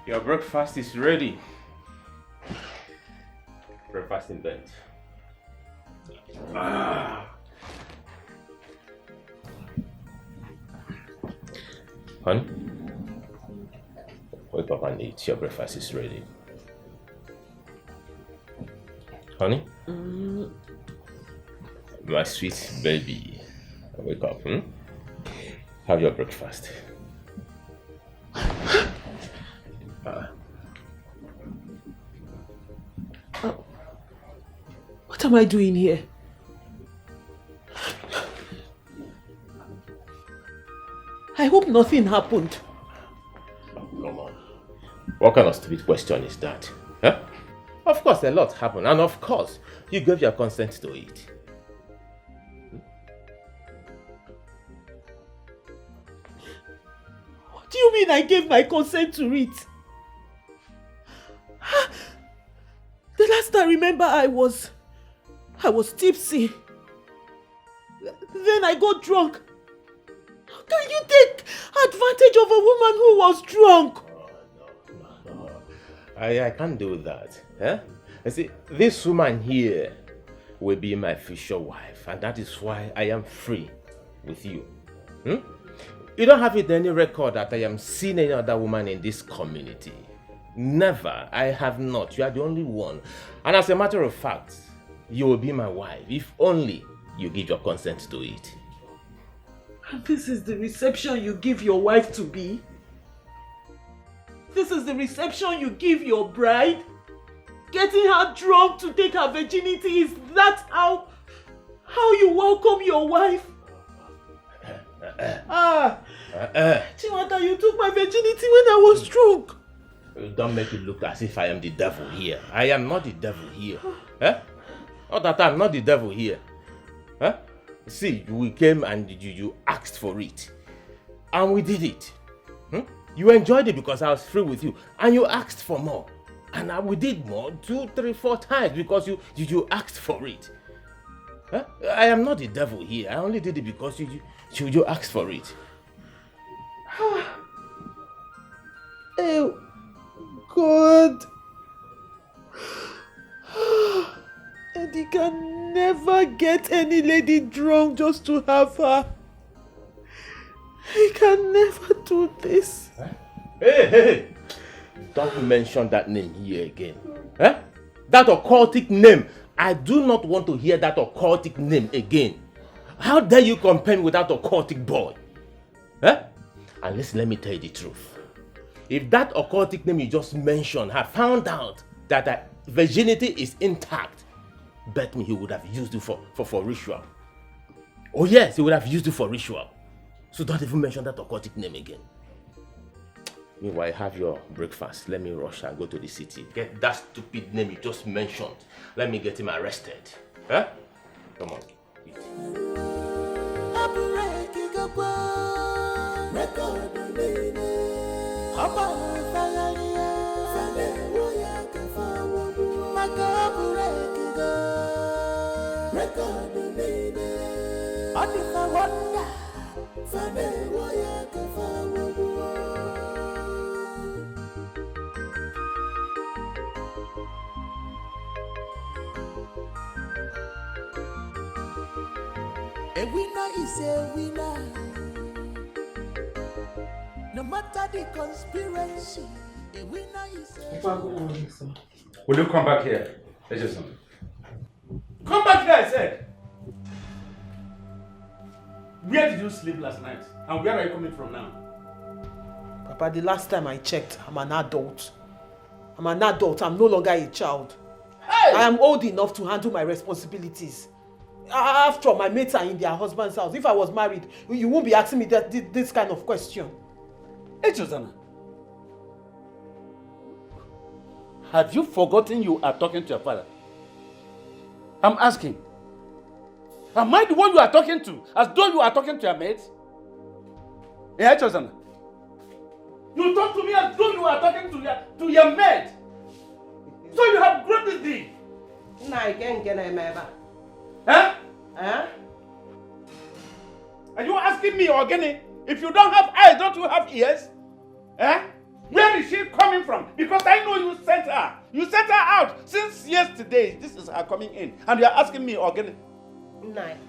Your breakfast is ready. Breakfast in bed. Honey, wake up and eat. Your breakfast is ready. Honey? My sweet baby. Wake up, Have your breakfast. What am I doing here? I hope nothing happened. Come on. What kind of stupid question is that? Huh? Of course, a lot happened, and of course, you gave your consent to it. What do you mean I gave my consent to it? The last I remember, I was tipsy. Then I got drunk. How can you take advantage of a woman who was drunk? No. I can't do that. Huh? You see, this woman here will be my future wife, and that is why I am free with you. You don't have it any record that I am seeing any other woman in this community. Never. I have not. You are the only one. And as a matter of fact, you will be my wife if only you give your consent to it. And this is the reception you give your wife to be? This is the reception you give your bride? Getting her drunk to take her virginity, is that how you welcome your wife? Chiwata, you took my virginity when I was drunk. Don't make it look as if I am the devil here. I am not the devil here. Not that I'm not the devil here. See, we came and you asked for it. And we did it. You enjoyed it because I was free with you. And you asked for more. And we did more, 2, 3, 4 times because you asked for it. I am not the devil here. I only did it because you asked for it. Oh, God. And he can never get any lady drunk just to have her. He can never do this. Hey! Don't mention that name here again. That occultic name. I do not want to hear that occultic name again. How dare you compare me with that occultic boy? And listen, let me tell you the truth. If that occultic name you just mentioned had found out that virginity is intact, bet me he would have used it for ritual. Oh yes, he would have used it for ritual. So don't even mention that occultic name again. Meanwhile, have your breakfast. Let me rush and go to the city. Get that stupid name you just mentioned. Let me get him arrested. Come on. Eat. A winner is a winner. No matter the conspiracy, a winner is a winner. Will you come back here? Come back here, I said! Where did you sleep last night? And where are you coming from now? Papa, the last time I checked, I'm an adult. I'm no longer a child. Hey! I am old enough to handle my responsibilities. After all, my mates are in their husband's house. If I was married, you won't be asking me this kind of question. Hey, Josana. Have you forgotten you are talking to your father? I'm asking. Am I the one you are talking to? As though you are talking to your mates? Yeah, Josana. You talk to me as though you are talking to your mate. So you have grown this deep. Huh? Are you asking me, Ogene, if you don't have eyes, don't you have ears? Where is she coming from? Because I know you sent her. You sent her out since yesterday. This is her coming in. And you are asking me again. Nine.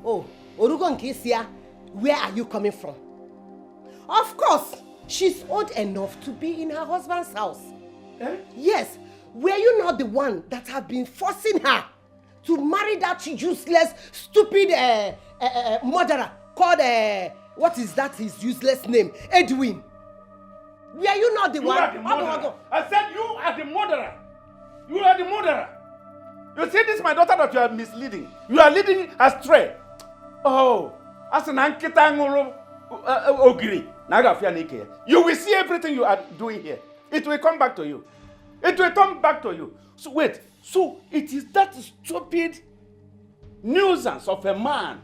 Oh, Orugon Kisia, where are you coming from? Of course, she's old enough to be in her husband's house. Eh? Yes, were you not the one that have been forcing her to marry that useless, stupid murderer called, what is that his useless name? Edwin. Were you not the one? You are the murderer. I said you are the murderer. You are the murderer. You see, this is my daughter that you are misleading. You are leading astray. Oh, as an ankita ogiri. You will see everything you are doing here. It will come back to you. It will come back to you. So wait, so it is that stupid nuisance of a man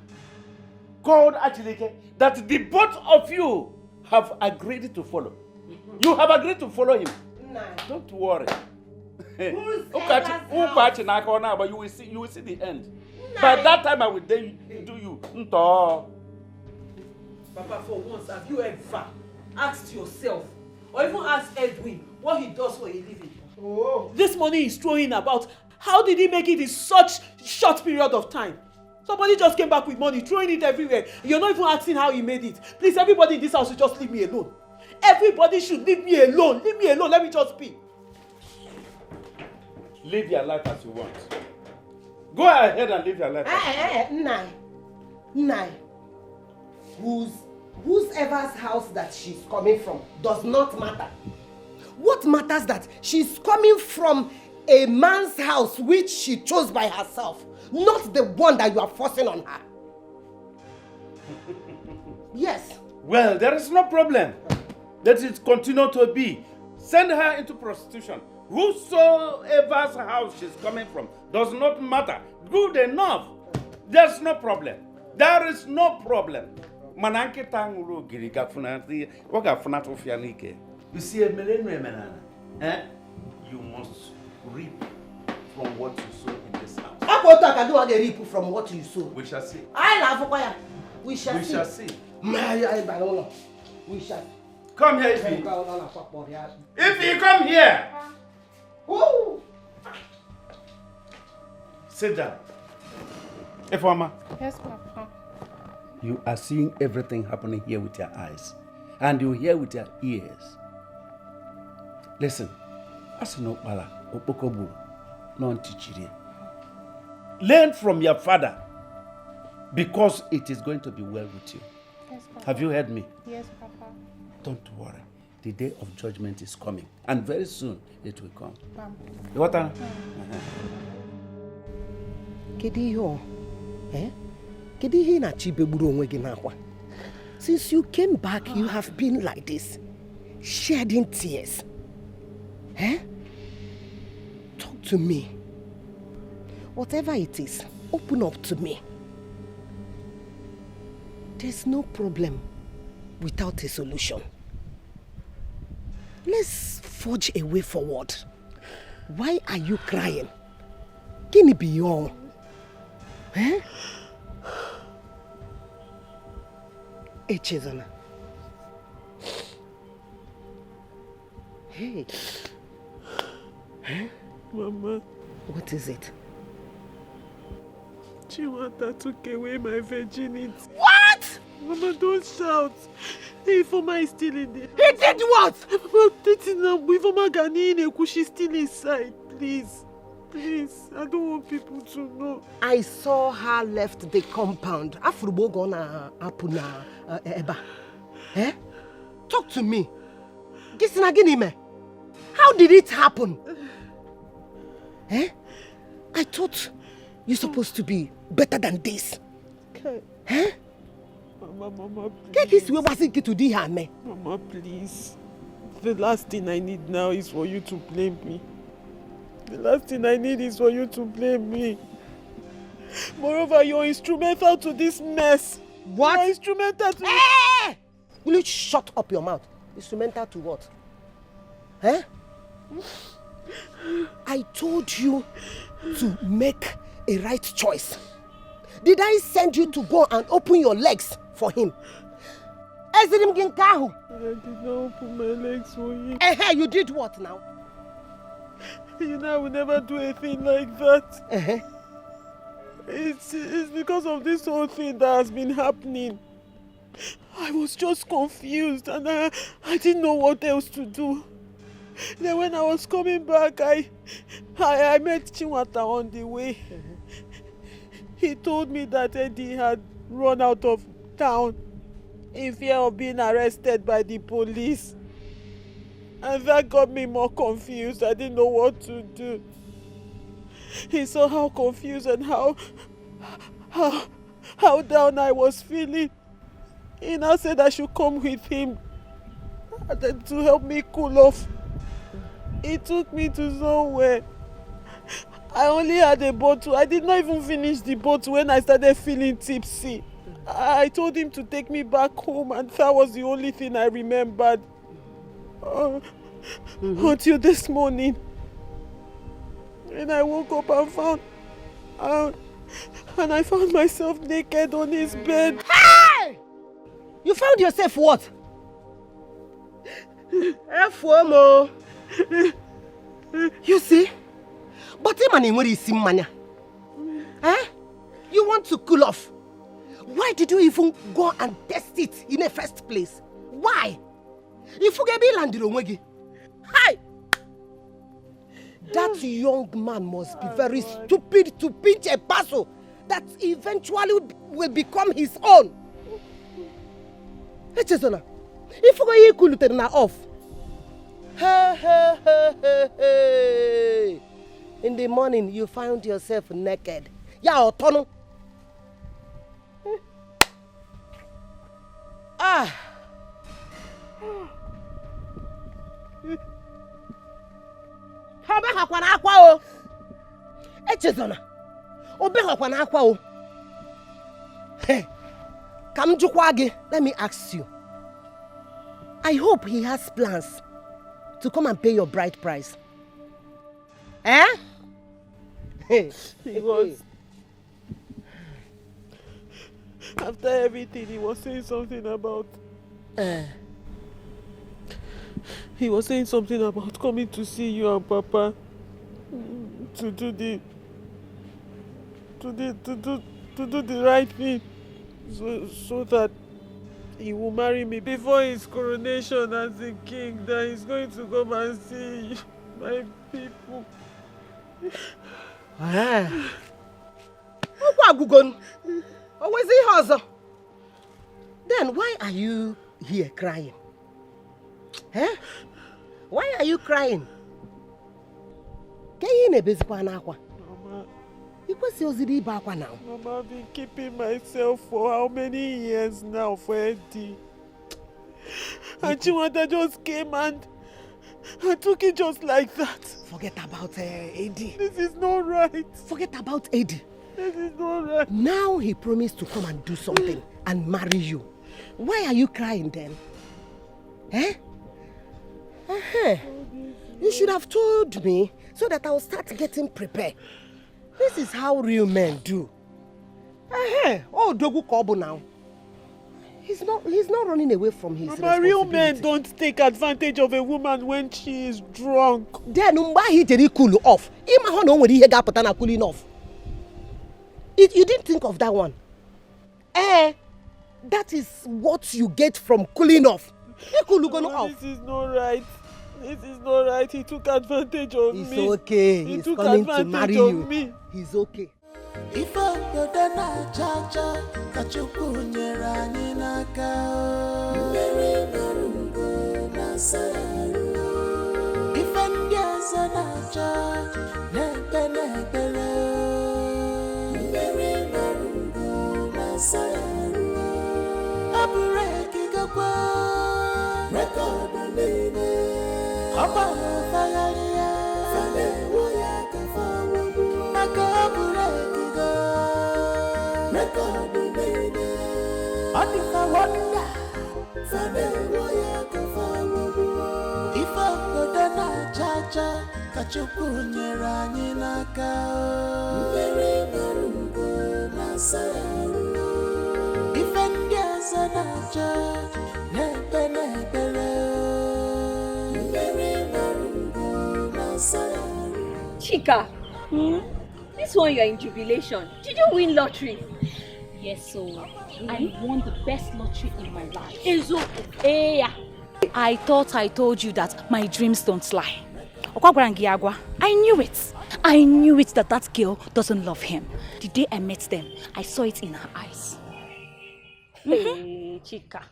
called Achileke that the both of you have agreed to follow. You have agreed to follow him. No. Don't worry. But you will see the end. No. By that time I will do you. Papa, for once, have you ever asked yourself, or even asked Edwin, what he does for a living? Oh. This money he's throwing about, how did he make it in such short period of time? Somebody just came back with money, throwing it everywhere. You're not even asking how he made it. Please, everybody in this house should just leave me alone. Everybody should leave me alone. Leave me alone. Let me just speak. Live your life as you want. Go ahead and live your life. Nine. Whoever's house that she's coming from does not matter. What matters that she's coming from a man's house which she chose by herself, not the one that you are forcing on her. Yes. Well, there is no problem. Let it continue to be. Send her into prostitution. Whosoever's house she's coming from does not matter. Good enough. There's no problem. There is no problem. You see, you must reap from what you sow in this house. Reap from what you sow. We shall see. We shall see. We shall. Come here, Ify. Ify, come here. Woo. Sit down. Ifeoma. Yes, Papa. You are seeing everything happening here with your eyes. And you hear with your ears. Listen. Learn from your father. Because it is going to be well with you. Yes, Papa. Have you heard me? Yes, Papa. Don't worry. The day of judgment is coming. And very soon it will come. What? Since you came back, you have been like this, shedding tears. Talk to me. Whatever it is, open up to me. There's no problem without a solution. Let's forge a way forward. Why are you crying? Can it be your? Hey, Chizana. Hey. Mama. What is it? Chiwata took away my virginity. What? Mama, don't shout. Ifeoma is still in there. He did what? Mama, Ifeoma Ghanaian, she's still inside. Please. Please, I don't want people to know. I saw her left the compound. Afrubo gonna apuna eba. Talk to me. How did it happen? I thought you're supposed to be better than this. Mama, please. Mama, please. The last thing I need now is for you to blame me. The last thing I need is for you to blame me. Moreover, you're instrumental to this mess. What? You're instrumental to... Hey! Will you shut up your mouth? Instrumental to what? I told you to make a right choice. Did I send you to go and open your legs for him? I did not open my legs for him. You did what now? You know, I would never do a thing like that. It's because of this whole thing that has been happening. I was just confused and I didn't know what else to do. Then when I was coming back, I met Chinwata on the way. He told me that Eddie had run out of town in fear of being arrested by the police. And that got me more confused. I didn't know what to do. He saw how confused and how down I was feeling. He now said I should come with him to help me cool off. He took me to somewhere. I only had a bottle. I did not even finish the bottle when I started feeling tipsy. I told him to take me back home and that was the only thing I remembered. Until this morning. And I woke up and I found myself naked on his bed. Hey! You found yourself what? FOMO. You see? But you want to cool off. Why did you even go and test it in the first place? Why? If you get landed on Wegi. Hi! That young man must be very stupid to pinch a parcel that eventually will become his own. Hey, Chesona, if you go here, cool it off. Hey. In the morning, you found yourself naked. Yeah, Otono. Hey, let me ask you. I hope he has plans to come and pay your bride price. He was. After everything, he was saying something about. He was saying something about coming to see you and Papa to do the right thing, so that he will marry me before his coronation as the king. That he's going to come and see my people. Then why are you here crying? Why are you crying? Mama, I've been keeping myself for how many years now for Eddie? And Chinwata just came and took it just like that. Forget about Eddie. This is not right. Forget about Eddie. This is not right. Now he promised to come and do something and marry you. Why are you crying then? You should have told me so that I'll start getting prepared. This is how real men do. Oh, Dogu Kobo now. He's not running away from his responsibility. Real men don't take advantage of a woman when she is drunk. Then he didn't cool off. Cooling off. You didn't think of that one. That is what you get from cooling off. This is not right. This is not right. He took advantage of me. It's okay. He's coming to marry you. He's okay. If I na chacha kachukunyera ninaka Mary Narungo na saru If I na chacha nebele Mary Narungo na saru Abureki gakwa record nene Aba fagaria fane woya kafawu Akabureki Adika wanda Fane woya kafawu Ifa kodana chacha Kachukunyera ninaka Mbere marungo na saru Ifendia sanacha Chika, this one you're in jubilation. Did you win lottery? Yes, so I won the best lottery in my life. Hey, I thought I told you that my dreams don't lie. I knew it. I knew it that girl doesn't love him. The day I met them, I saw it in her eyes. Hey, Chika,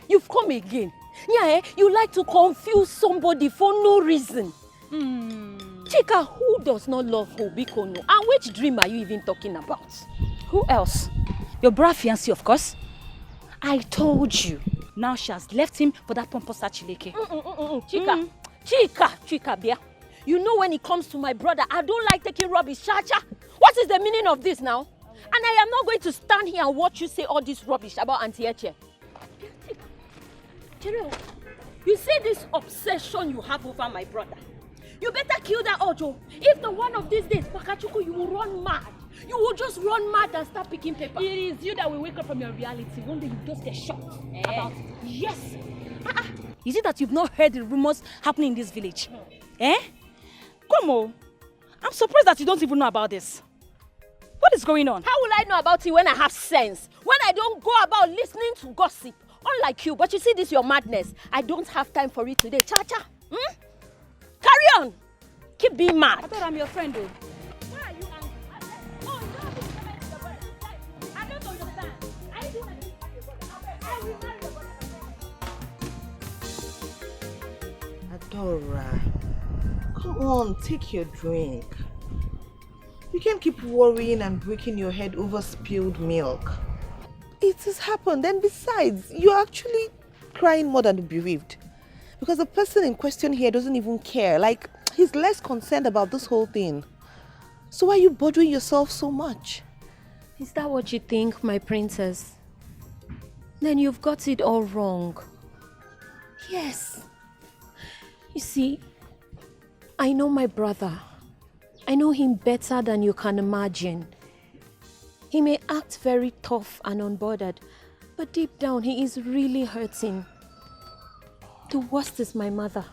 you've come again. Yeah, you like to confuse somebody for no reason. Chika, who does not love Obikono? And which dream are you even talking about? Who else? Your brother fiancé, of course. I told you. Now she has left him for that pompous Chileke. Chika, Bia. You know when it comes to my brother, I don't like taking rubbish. Chacha, what is the meaning of this now? And I am not going to stand here and watch you say all this rubbish about Auntie Eche. Chiro, you see this obsession you have over my brother. You better kill that Ojo. If the one of these days, Pakachuku, you will run mad. You will just run mad and start picking paper. It is you that will wake up from your reality. One day you just get shocked about it. Yes. Is it that you've not heard the rumors happening in this village? Come on. I'm surprised that you don't even know about this. What is going on? How will I know about it when I have sense? When I don't go about listening to gossip? Unlike you, but you see this your madness. I don't have time for it today. Cha-cha. Carry on. Keep being mad. I thought I'm your friend though. Why are you angry? Oh, you don't have to comment to the brother. I don't understand. I do want to be your brother. I will marry your brother. Adora, come on, take your drink. You can't keep worrying and breaking your head over spilled milk. It has happened, and besides, you're actually crying more than bereaved. Because the person in question here doesn't even care. Like, he's less concerned about this whole thing. So why are you bothering yourself so much? Is that what you think, my princess? Then you've got it all wrong. Yes. You see, I know my brother. I know him better than you can imagine. He may act very tough and unbothered, but deep down he is really hurting. The worst is my mother.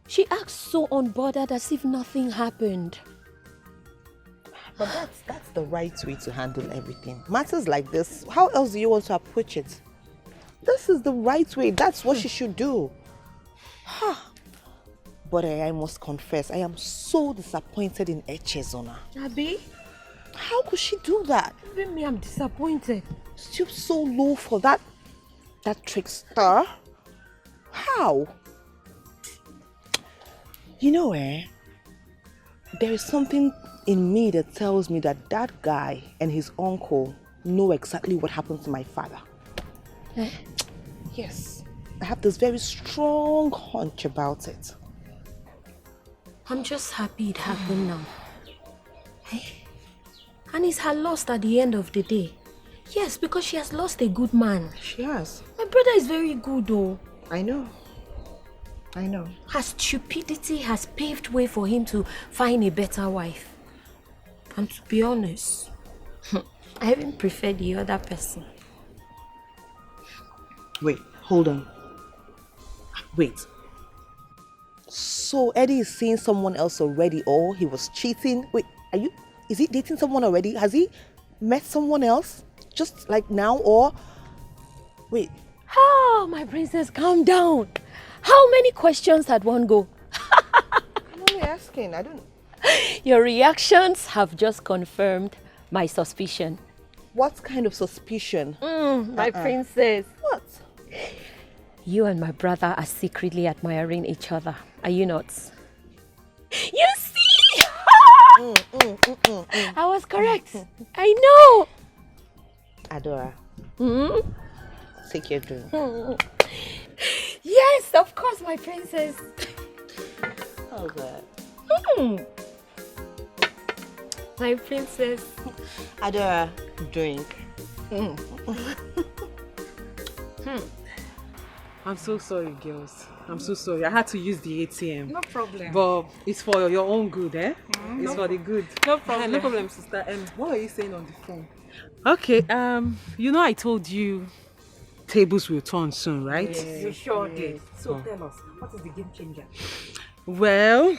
She acts so unbothered as if nothing happened. But that's the right way to handle everything. Matters like this, how else do you want to approach it? This is the right way. That's what she should do. But I must confess, I am so disappointed in Echezona. Abi? How could she do that? Even me, I'm disappointed. Stoop so low for that trickster? How? You know, there is something in me that tells me that that guy and his uncle know exactly what happened to my father. Yes, I have this very strong hunch about it. I'm just happy it happened now. And it's her loss at the end of the day. Yes, because she has lost a good man. She has. My brother is very good though. I know. Her stupidity has paved way for him to find a better wife. And to be honest, I even prefer the other person. Wait, hold on. Wait. So Eddie is seeing someone else already, or he was cheating? Wait, is he dating someone already? Has he met someone else? Just like now, or? Wait. Oh, my princess, calm down. How many questions at one go? I'm only asking, I don't... Your reactions have just confirmed my suspicion. What kind of suspicion? My princess. What? You and my brother are secretly admiring each other. Are you not? You see? I was correct. I know. Adora. Take your drink. Yes, of course, my princess. How's that? My princess. Adora, drink. I'm so sorry, girls. I'm so sorry. I had to use the ATM. No problem. But it's for your own good, eh? It's for the good. No problem. No problem, sister. What are you saying on the phone? Okay, you know I told you tables will turn soon, right? You sure did. So tell us, what is the game changer? Well,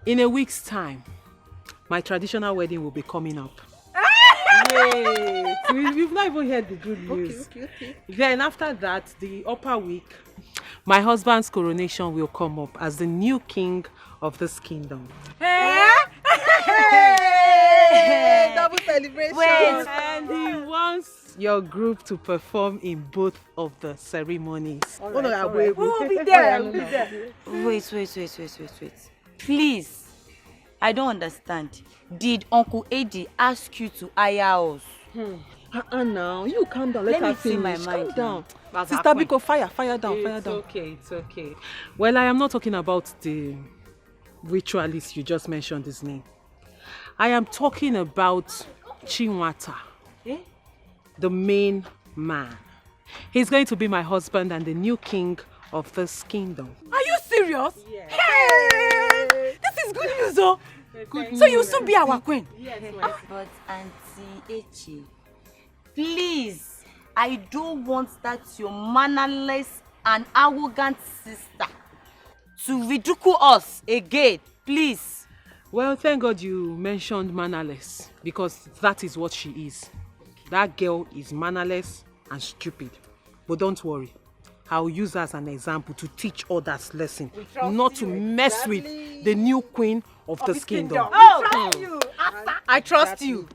In a week's time, my traditional wedding will be coming up. Wait, we've not even heard the good news. Okay. Then after that, the upper week, my husband's coronation will come up as the new king of this kingdom. Hey! Double celebration. Wait. And he wants your group to perform in both of the ceremonies. All right. We'll be there. Wait. Please. I don't understand. Did Uncle Eddie ask you to hire us? Now you calm down. Let me see my mind. Calm down. That's Sister happening. Biko, fire down. It's okay. Well, I am not talking about the ritualist you just mentioned his name. I am talking about Chinwata, the main man. He's going to be my husband and the new king of this kingdom. Are you serious? Yes. Hey! This is good news, oh. So you'll soon be our queen? Yes, But Auntie Echi, please, I don't want that your mannerless and arrogant sister to ridicule us again, please. Well, thank God you mentioned mannerless, because that is what she is. That girl is mannerless and stupid. But don't worry, I'll use her as an example to teach others lesson, not to mess with the new queen of this kingdom. I trust you.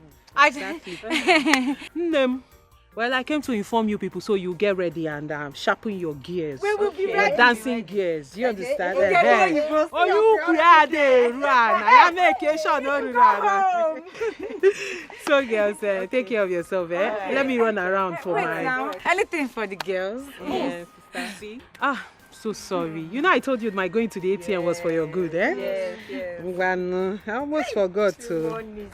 Well, I came to inform you people so you get ready and sharpen your gears. We will be ready. Dancing gears. You understand? Okay. You create run. I am vacation. So girls, take care of yourself. Let me run around for my... Anything for the girls. Yes, sister. So sorry. You know I told you my going to the ATM was for your good, Yes. Well, I almost forgot to.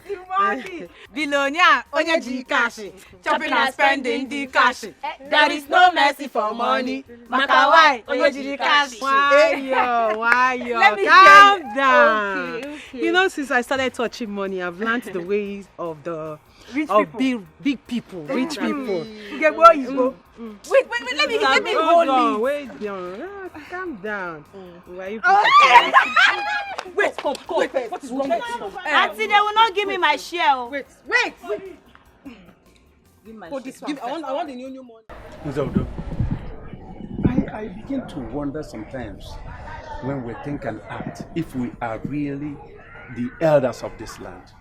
Billionaire, onye cash, chopping and spending the cash. There is no mercy for money. Makawai, onye cash. Why yo? Let me Calm down. Okay. You know, since I started touching money, I've learned the ways of the Rich big people, rich people. Wait, let me hold it. Wait down. Calm down. Why you Wait, what is wrong with you? Auntie, they will not give me my share. Wait. Give my Put this one. I want the new money. Nzaudo, I begin to wonder sometimes when we think and act if we are really the elders of this land.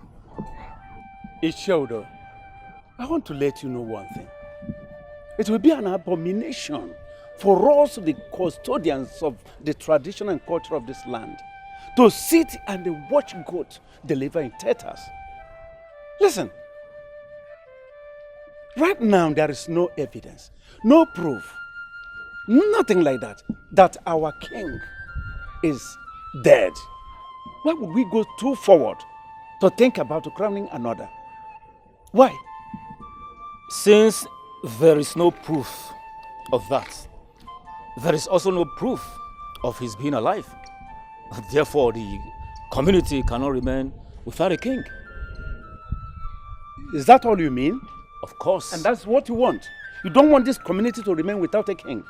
Ishaudo, I want to let you know one thing. It will be an abomination for us, the custodians of the tradition and culture of this land, to sit and watch goats deliver in teters. Listen, right now there is no evidence, no proof, nothing like that our king is dead. Why would we go too forward to think about crowning another? Why? Since there is no proof of that, there is also no proof of his being alive. Therefore, the community cannot remain without a king. Is that all you mean? Of course. And that's what you want. You don't want this community to remain without a king.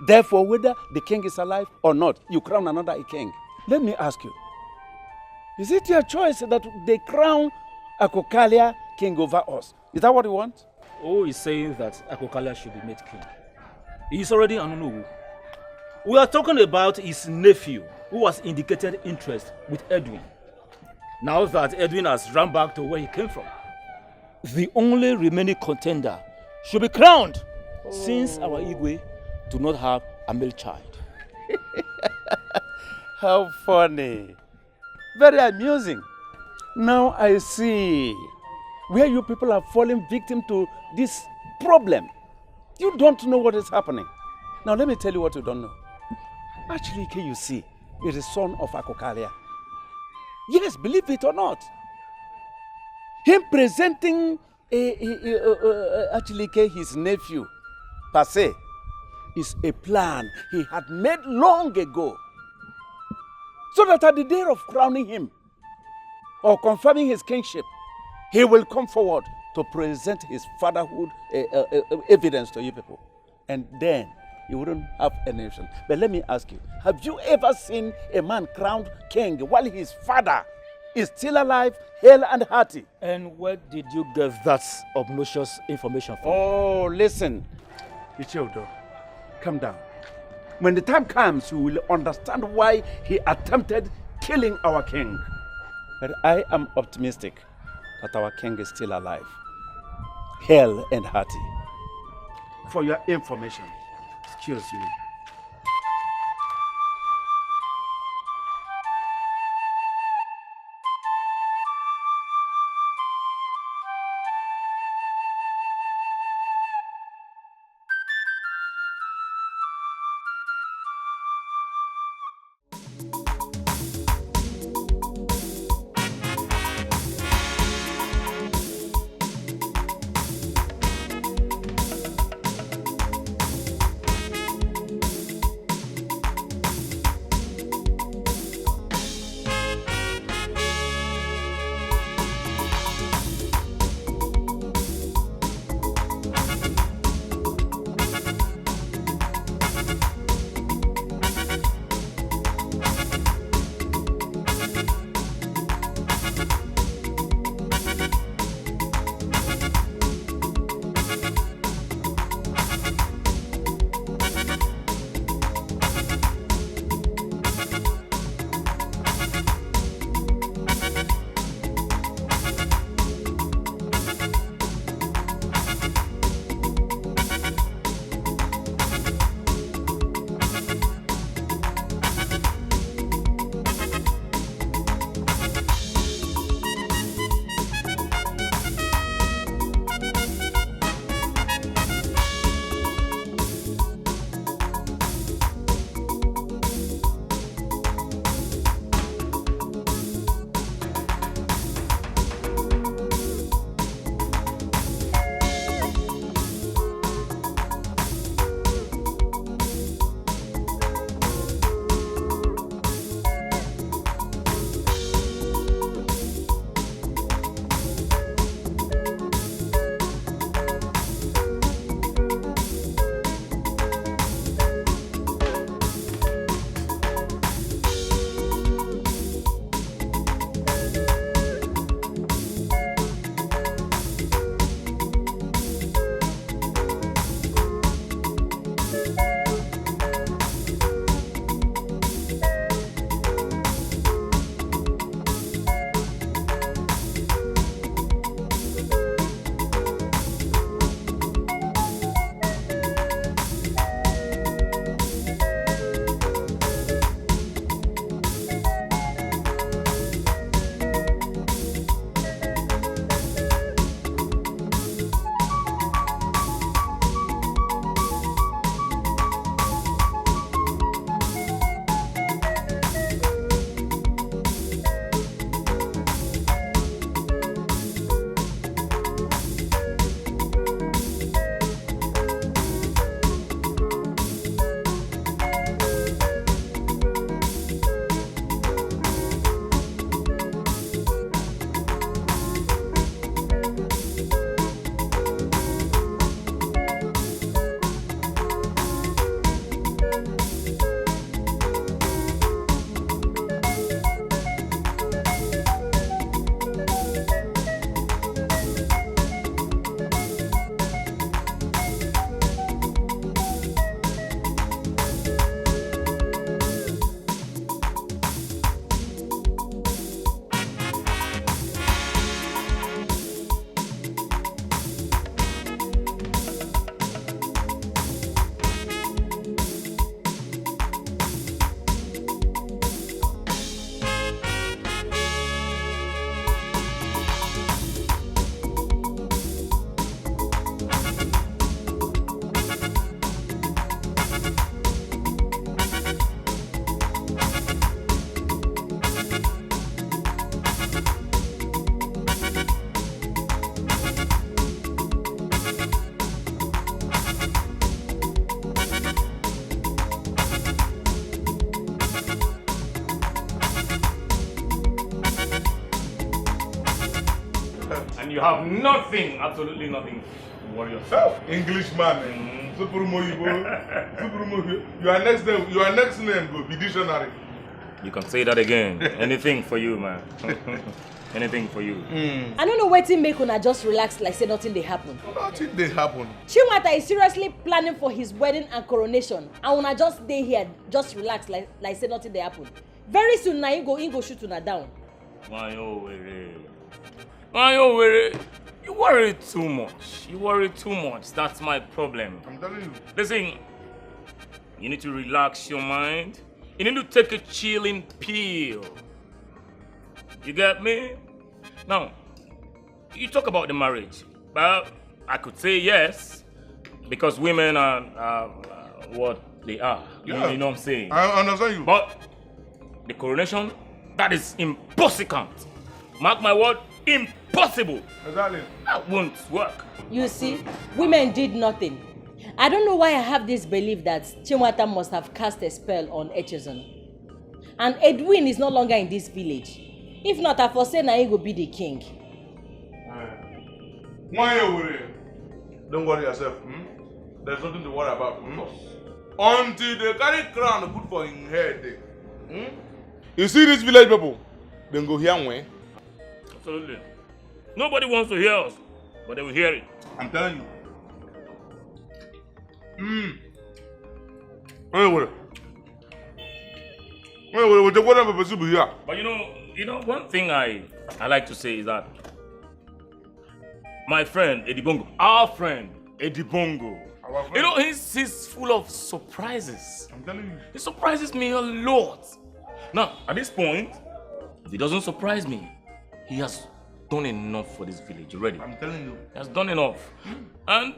Therefore, whether the king is alive or not, you crown another a king. Let me ask you, is it your choice that they crown Akokalia king over us? Is that what you want? Who is saying that Akokalia should be made king? He is already Anunuwu. We are talking about his nephew, who has indicated interest with Edwin. Now that Edwin has run back to where he came from, the only remaining contender should be crowned, since our Igwe do not have a male child. How funny. Very amusing. Now I see where you people are falling victim to this problem. You don't know what is happening. Now let me tell you what you don't know. Actually, can you see, is the son of Akokalia. Yes, believe it or not. Him presenting actually his nephew, per se, is a plan he had made long ago. So that at the day of crowning him, or confirming his kingship, he will come forward to present his fatherhood evidence to you people. And then he wouldn't have any option. But let me ask you, have you ever seen a man crowned king while his father is still alive, hale and hearty? And where did you get that obnoxious information from? Oh, listen. Ichiodo, calm down. When the time comes, you will understand why he attempted killing our king. But I am optimistic that our king is still alive, hale and hearty. For your information, excuse me. And you have nothing, absolutely nothing to worry yourself. Englishman. Your next name will be dictionary. You can say that again. Anything for you, man. Anything for you. I don't know wetin make una just relax like say nothing dey happen. Nothing dey happen. Chimata is seriously planning for his wedding and coronation, and una just dey here, just relax like say nothing dey happen. Very soon na him go shoot una down. Why you worry? You worry too much. You worry too much. That's my problem. I'm telling you. Listen, you need to relax your mind. You need to take a chilling pill. You get me? Now, you talk about the marriage. Well, I could say yes, because women are what they are. Yeah. You know what I'm saying? I understand you. But the coronation, that is impossible. Mark my word, impossible. Exactly. That won't work. You see, women did nothing. I don't know why I have this belief that Chimata must have cast a spell on Echezon. And Edwin is no longer in this village. If not, I foresee na he go be the king. Why you worry? Don't worry yourself. There's nothing to worry about. Until they carry crown put for his head. You see these village people? Then go hear me. Absolutely. Nobody wants to hear us, but they will hear it. I'm telling you. Anyway, we'll take whatever people here. But you know, one thing I like to say is that my friend Edibongo, our friend Edibongo, you know, he's full of surprises. I'm telling you. He surprises me a lot. Now, at this point, if he doesn't surprise me, he has done enough for this village already. I'm telling you. He has done enough. And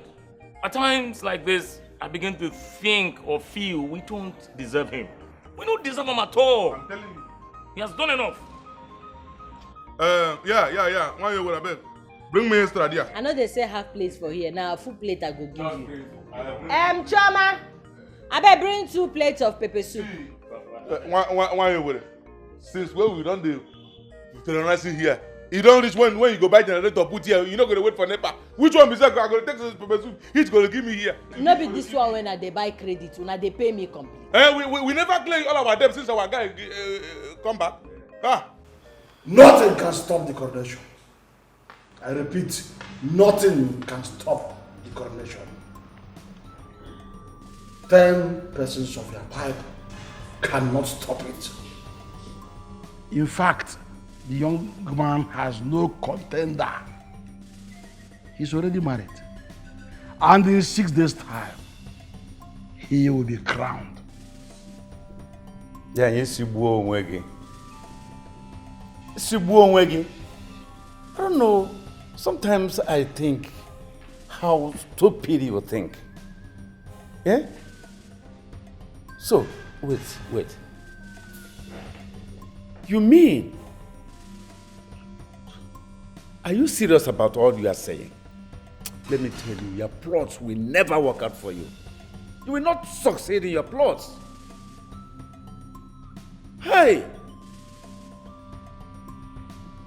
at times like this, I begin to think or feel we don't deserve him. We don't deserve him at all. I'm telling you. He has done enough. Yeah. Why you with a bed? Bring me extra there. I know they say half plates for here. Now, a full plate I go give you. Choma, I better bring 2 plates of pepper soup. Why you with it? Since when we don't do terrorize here, you don't reach when you go buy generator put here, you're not going to wait for NEPA. Which one besides I'm going to take this pepper soup? He's going to give me here. No be this one when they buy credit, when they pay me complete. We never clear all our debt since our guy come back. Nothing can stop the coronation. I repeat, nothing can stop the coronation. 10 persons of your pipe cannot stop it. In fact, the young man has no contender. He's already married. And in 6 days' time, he will be crowned. Yeah, yes, you go again. I don't know. Sometimes I think how stupid you think. Yeah? So, wait. You mean? Are you serious about all you are saying? Let me tell you, your plots will never work out for you. You will not succeed in your plots. Hey!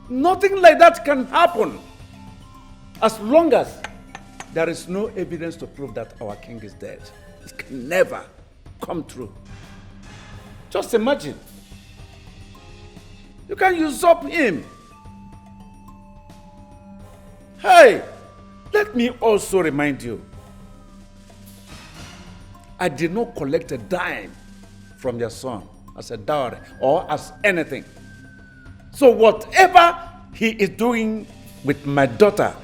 Nothing like that can happen as long as there is no evidence to prove that our king is dead. It can never come true. Just imagine. You can usurp him. Hey, let me also remind you, I did not collect a dime from your son as a dowry or as anything. So whatever he is doing with my daughter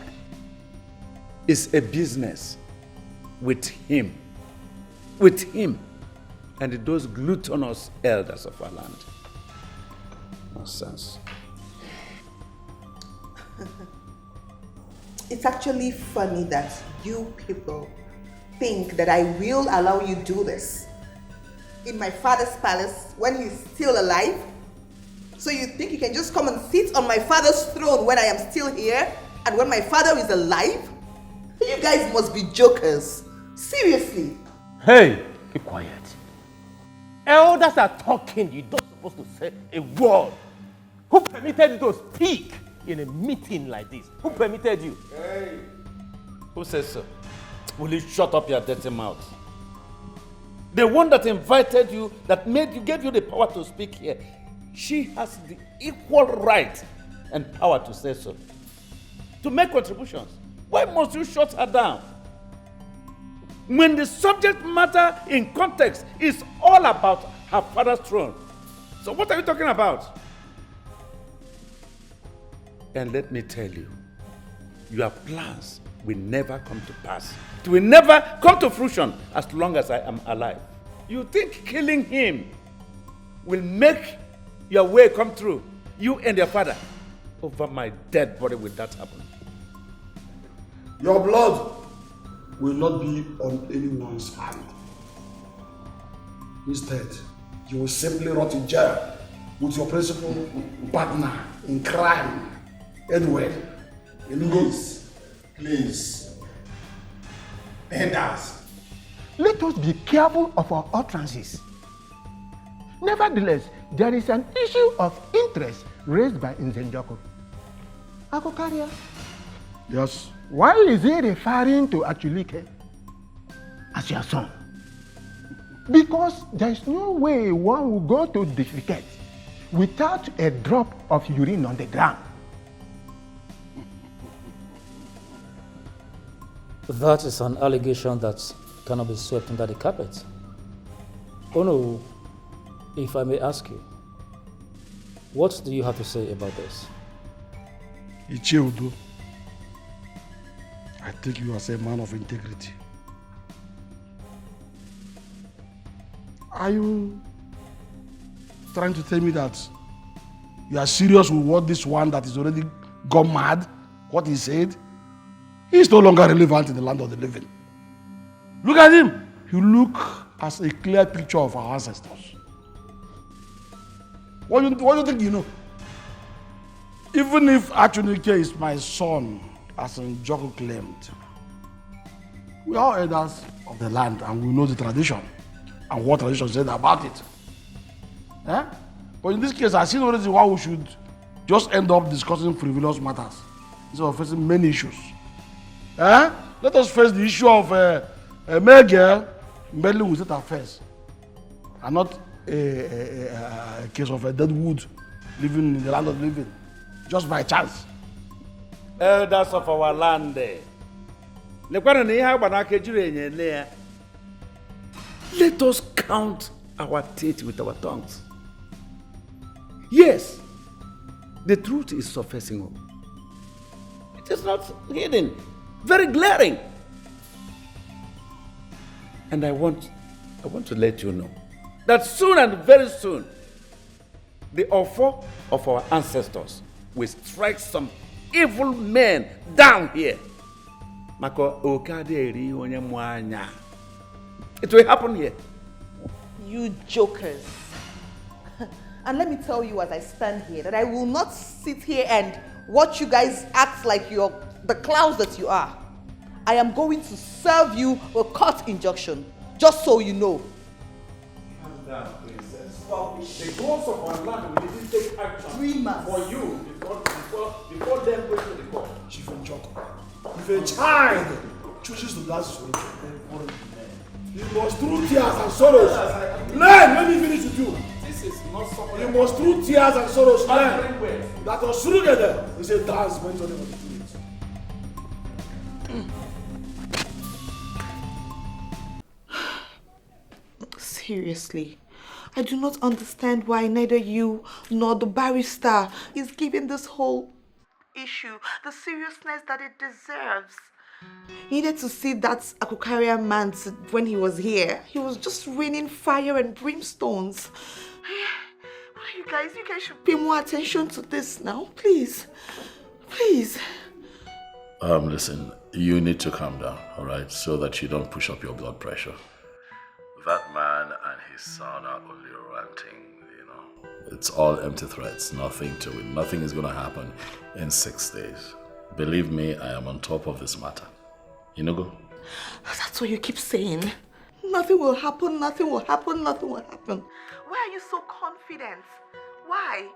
is a business with him and those gluttonous elders of our land. Nonsense. It's actually funny that you people think that I will allow you do this in my father's palace when he's still alive. So you think you can just come and sit on my father's throne when I am still here and when my father is alive? You guys must be jokers. Seriously. Hey, keep quiet. Elders are talking. You're not supposed to say a word. Who permitted you to speak in a meeting like this? Who permitted you? Hey. Who says so? Will you shut up your dirty mouth? The one that invited you, that gave you the power to speak here, she has the equal right and power to say so. To make contributions. Why must you shut her down? When the subject matter in context is all about her father's throne. So what are you talking about? And let me tell you, your plans will never come to pass. It will never come to fruition as long as I am alive. You think killing him will make your way come true? You and your father. Over my dead body will that happen. Your blood will not be on anyone's hand. Instead, you will simply rot in jail with your principal partner in crime, Edward. Please. Elders, let us be careful of our utterances. Nevertheless, there is an issue of interest raised by Nzenjoko. Akokaria? Yes. Why is he referring to Achulike as your son? Because there is no way one will go to defecate without a drop of urine on the ground. That is an allegation that cannot be swept under the carpet. Oh no, if I may ask you, what do you have to say about this? Icheudo, I take you as a man of integrity. Are you trying to tell me that you are serious with what this one that is already gone mad, what he said? He is no longer relevant in the land of the living. Look at him. You look as a clear picture of our ancestors. What do you think you know? Even if Achunike is my son, as Njoku claimed, we are elders of the land and we know the tradition and what tradition said about it. Eh? But in this case, I see no reason why we should just end up discussing frivolous matters instead of facing many issues. Eh? Let us face the issue of a male girl meddling with state affairs and not a case of a dead wood living in the land of the living just by chance. Elders of our land. Let us count our teeth with our tongues. Yes, the truth is surfacing. It is not hidden, very glaring. And I want to let you know that soon and very soon, the offer of our ancestors will strike some evil men down here. It will happen here. You jokers. And let me tell you as I stand here that I will not sit here and watch you guys act like you're the clowns that you are. I am going to serve you a court injunction, just so you know. Calm down, princess. The gods of our land will even take action for you before them going to the court. Chief Njoku, if a child chooses to dance solution, you must through tears and sorrows learn. Let me finish with you. This is not something. You must through tears and sorrows learn that Osurugede is a dance meant to the spirit. Seriously, I do not understand why neither you nor the barrister is giving this whole issue the seriousness that it deserves. You needed to see that Akukaria man when he was here. He was just raining fire and brimstones. You guys should pay more attention to this now, please. Please. Listen, you need to calm down, all right? So that you don't push up your blood pressure. That man and his son are only ranting, you know. It's all empty threats, nothing to it. Nothing is going to happen in 6 days. Believe me, I am on top of this matter. You know, go? That's what you keep saying. Nothing will happen, nothing will happen, nothing will happen. Why are you so confident? Why?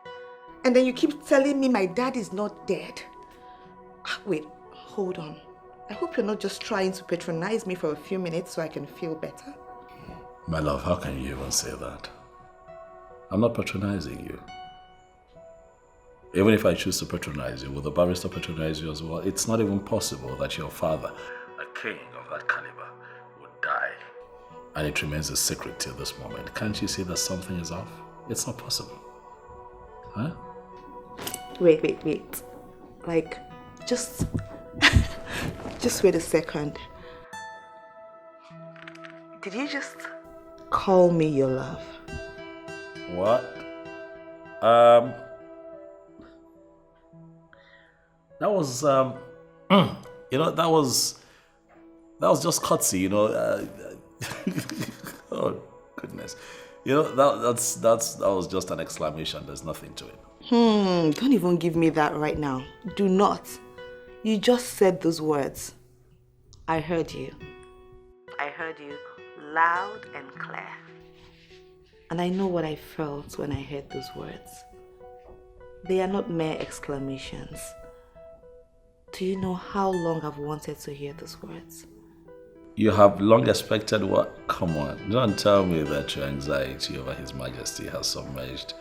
And then you keep telling me my dad is not dead. Wait, hold on. I hope you're not just trying to patronize me for a few minutes so I can feel better. My love, how can you even say that? I'm not patronizing you. Even if I choose to patronize you, will the barrister patronize you as well? It's not even possible that your father, a king of that caliber, would die. And it remains a secret till this moment. Can't you see that something is off? It's not possible. Huh? Wait. Like, just wait a second. Did you just call me your love? What? That was, that was just courtesy, oh, goodness. That was just an exclamation. There's nothing to it. Don't even give me that right now. Do not. You just said those words. I heard you. I heard you loud and clear. And I know what I felt when I heard those words. They are not mere exclamations. Do you know how long I've wanted to hear those words? You have long expected what? Come on, don't tell me that your anxiety over His Majesty has submerged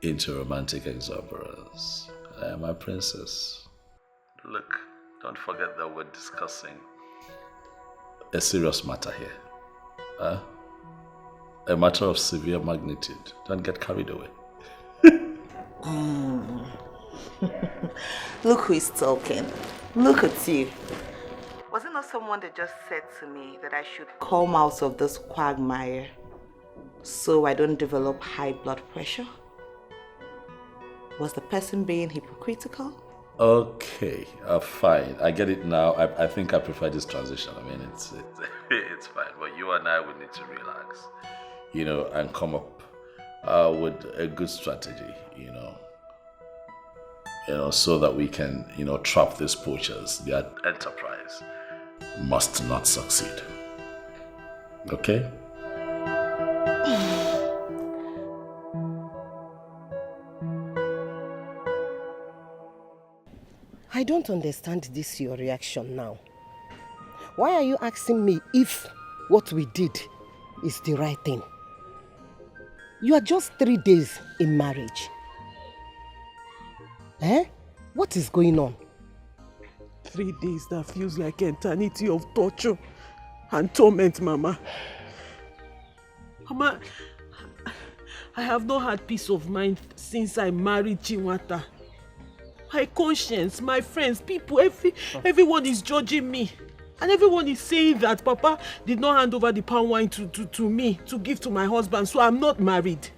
into romantic exuberance. My princess, look, don't forget that we're discussing a serious matter here. A matter of severe magnitude. Don't get carried away. Look who is talking. Look at you. Was it not someone that just said to me that I should come out of this quagmire so I don't develop high blood pressure? Was the person being hypocritical? Okay, fine. I get it now. I think I prefer this transition. I mean, it's fine. But you and I would need to relax, and come up with a good strategy, so that we can, trap these poachers. Their enterprise must not succeed. Okay? I don't understand this your reaction now. Why are you asking me if what we did is the right thing? You are just 3 days in marriage. What is going on? 3 days that feels like eternity of torture and torment, Mama. Mama, I have not had peace of mind since I married Chinwata. My conscience, my friends, people, everyone is judging me. And everyone is saying that Papa did not hand over the palm wine to me to give to my husband, so I'm not married.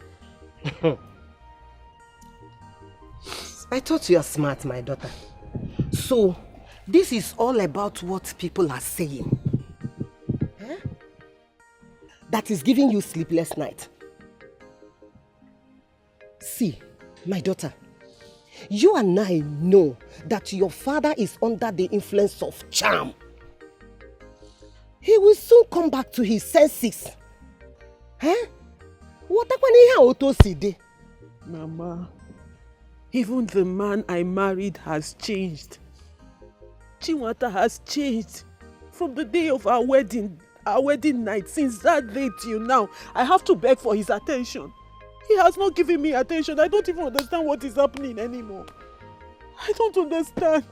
I thought you are smart, my daughter. So, this is all about what people are saying. That is giving you sleepless night. See, my daughter, you and I know that your father is under the influence of charm. He will soon come back to his senses. Mama, even the man I married has changed. Chinwata has changed. From the day of our wedding night, since that day till now, I have to beg for his attention. He has not given me attention. I don't even understand what is happening anymore. I don't understand.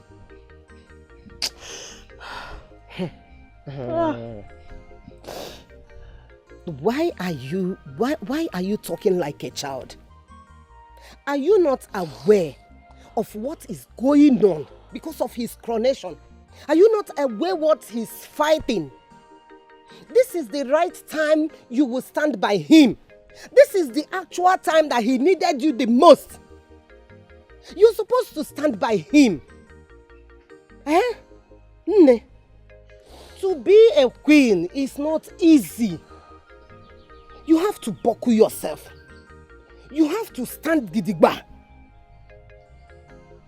Why are you talking like a child? Are you not aware of what is going on because of his coronation? Are you not aware what he's fighting? This is the right time you will stand by him. This is the actual time that he needed you the most. You're supposed to stand by him. To be a queen is not easy. You have to buckle yourself. You have to stand gidigba.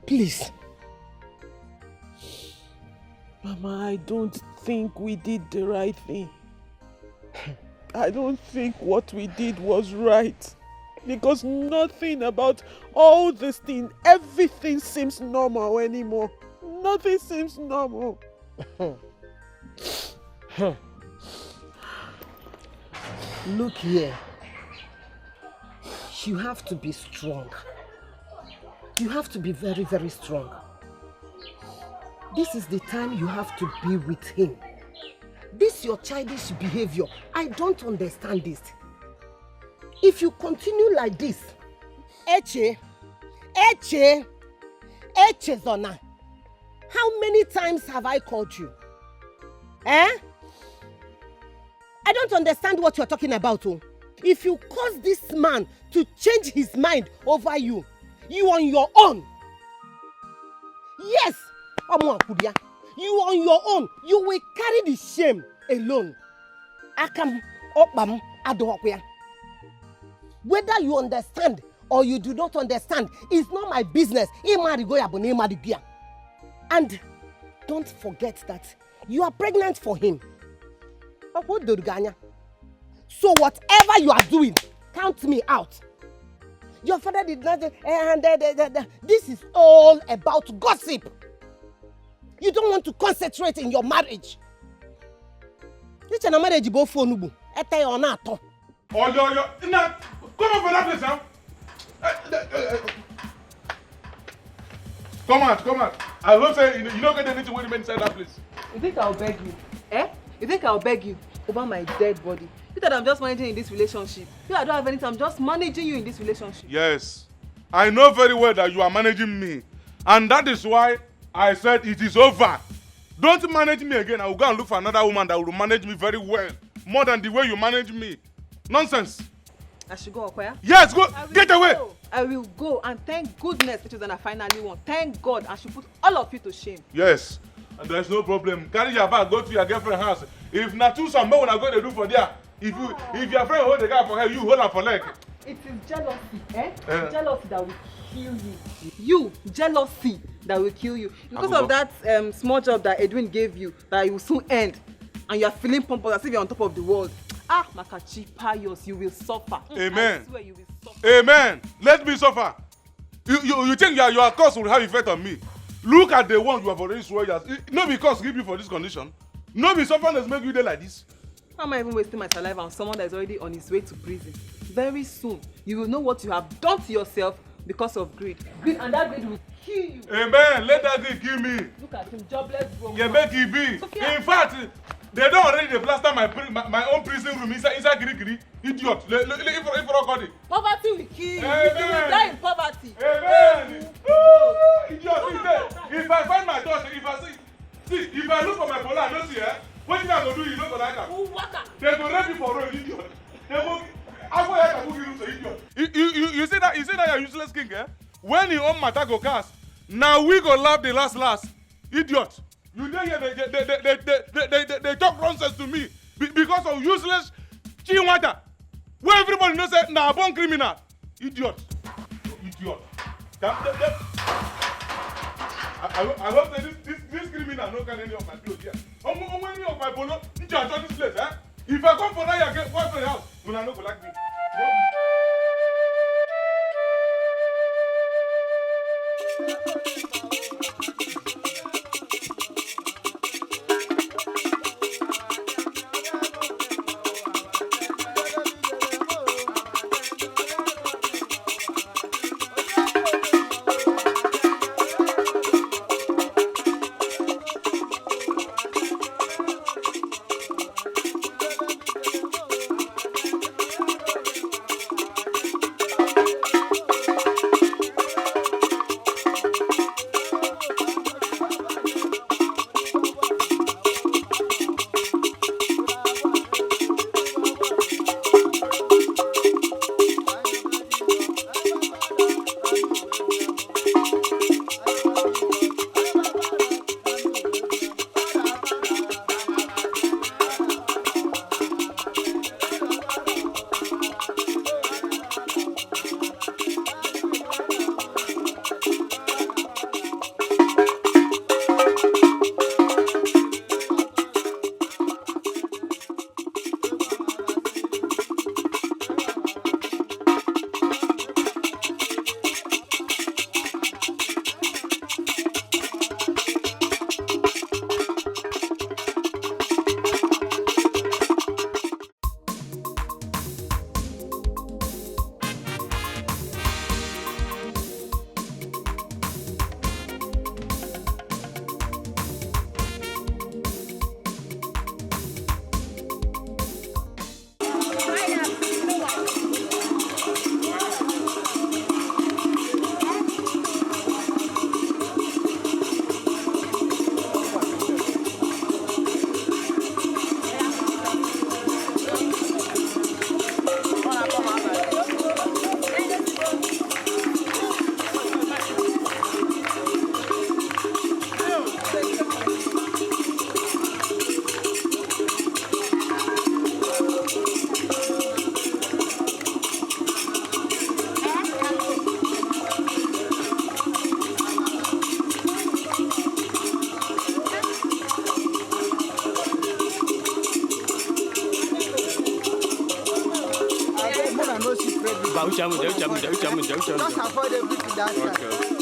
Please. Mama, I don't think we did the right thing. I don't think what we did was right. Because nothing about all this thing, everything seems normal anymore. Nothing seems normal. Look here. You have to be strong. You have to be very, very strong. This is the time you have to be with him. This your childish behavior. I don't understand this. If you continue like this, Eche Zona, how many times have I called you? I don't understand what you're talking about. Oh. If you cause this man to change his mind over you, you on your own. Yes, you on your own. You will carry the shame alone. Whether you understand or you do not understand, it's not my business. And don't forget that you are pregnant for him. So whatever you are doing, count me out. Your father did not. This is all about gossip. You don't want to concentrate in your marriage. It's a marriage both for Nubu. Oh, come on for that place, huh? Come out. I will say you don't get anything when you inside that place. You think I'll beg you? You think I'll beg you over my dead body? You thought I'm just managing in this relationship. You I don't have anything, I'm just managing you in this relationship. Yes. I know very well that you are managing me. And that is why I said it is over. Don't manage me again. I will go and look for another woman that will manage me very well. More than the way you manage me. Nonsense. I should go, Okoya? Yes, go. Get away. I will go, and thank goodness it was when I finally won. Thank God, I should put all of you to shame. Yes. And there's no problem. Carry your bag, go to your girlfriend's house. If not two some more when I go to do for there. If your friend hold the guy for her, you hold her for leg. It is jealousy, jealousy that will kill you. You, jealousy that will kill you. Because of that small job that Edwin gave you, that you will soon end, and you are feeling pompous as if you're on top of the world. Makachi Pius, you will suffer. Amen. I swear you will suffer. Amen. Let me suffer. You think your curse will have effect on me? Look at the one you have already sworn. No because give you for this condition. No be suffering that's make you there like this. How am I even wasting my saliva on someone that is already on his way to prison? Very soon, you will know what you have done to yourself because of greed. Greed, and that greed will kill you. Amen. Let that greed kill me. Look at him, jobless bro. Yeah, make it be. Sophia. In fact, they don't already plaster my own prison room inside Giri. Idiot. If got it. Poverty will kill you. Amen. You will die in poverty. Amen. Idiot. If I find my daughter, if I look for my polo, I don't see her. What you are going to do, you know what I can. They go rape you for road, idiot. You see that you're useless king, eh? When you own matter go cast, now we go laugh the last. Idiot. You don't hear they talk nonsense to me because of useless Chinwata. Where everybody knows that now born criminal. Idiot. I hope that this criminal no can any of my clothes here. Any of my polo, you are this place, eh? If I come for that, you get one for the house. You will not go like me. Just avoid everything that side.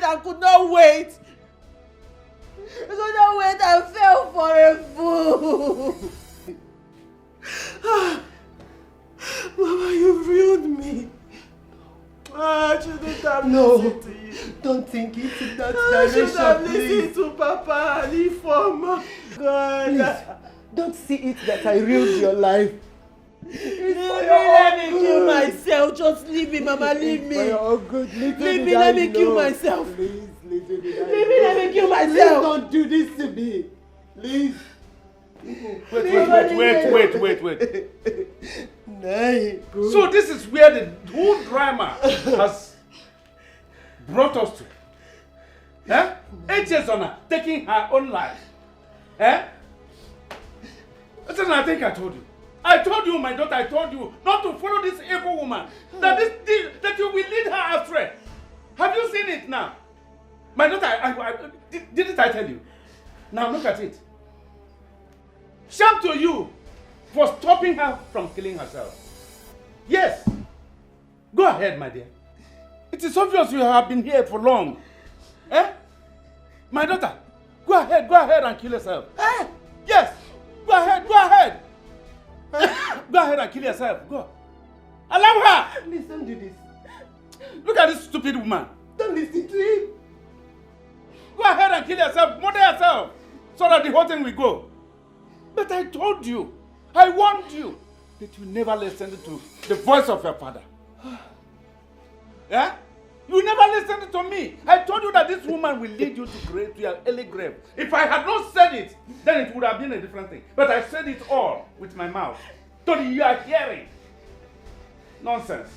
I could not wait. I could not wait. I fell for a fool. Mama, you've ruined me. I shouldn't have listened to you. Don't think it in that I should have direction, listened please. to Papa and leave for Mama. God. Please, don't see it that I ruined your life. Let me kill myself. Just leave me, Mama. Leave me. For your own good. Leave me. Let me kill myself. Please, leave me. Let me kill myself. Please don't do this to me. Please. Wait. So this is where the whole drama has brought us to. Eh? 8 years on her, taking her own life. Eh? Listen, I think I told you. I told you, my daughter, I told you not to follow this evil woman. That you will lead her astray. Have you seen it now? My daughter, didn't I tell you? Now look at it. Shame to you for stopping her from killing herself. Yes. Go ahead, my dear. It is obvious you have been here for long. Eh? My daughter, go ahead and kill yourself. Eh? Yes. Go ahead. Go ahead and kill yourself. Go. Allow her. Please don't do this. Look at this stupid woman. Don't listen to him. Go ahead and kill yourself. Murder yourself. So that the whole thing will go. But I told you. I warned you that you never listened to the voice of your father. Yeah? You never listened to me. I told you that this woman will lead you to your early grave. If I had not said it, then it would have been a different thing. But I said it all with my mouth. So you are hearing. Nonsense.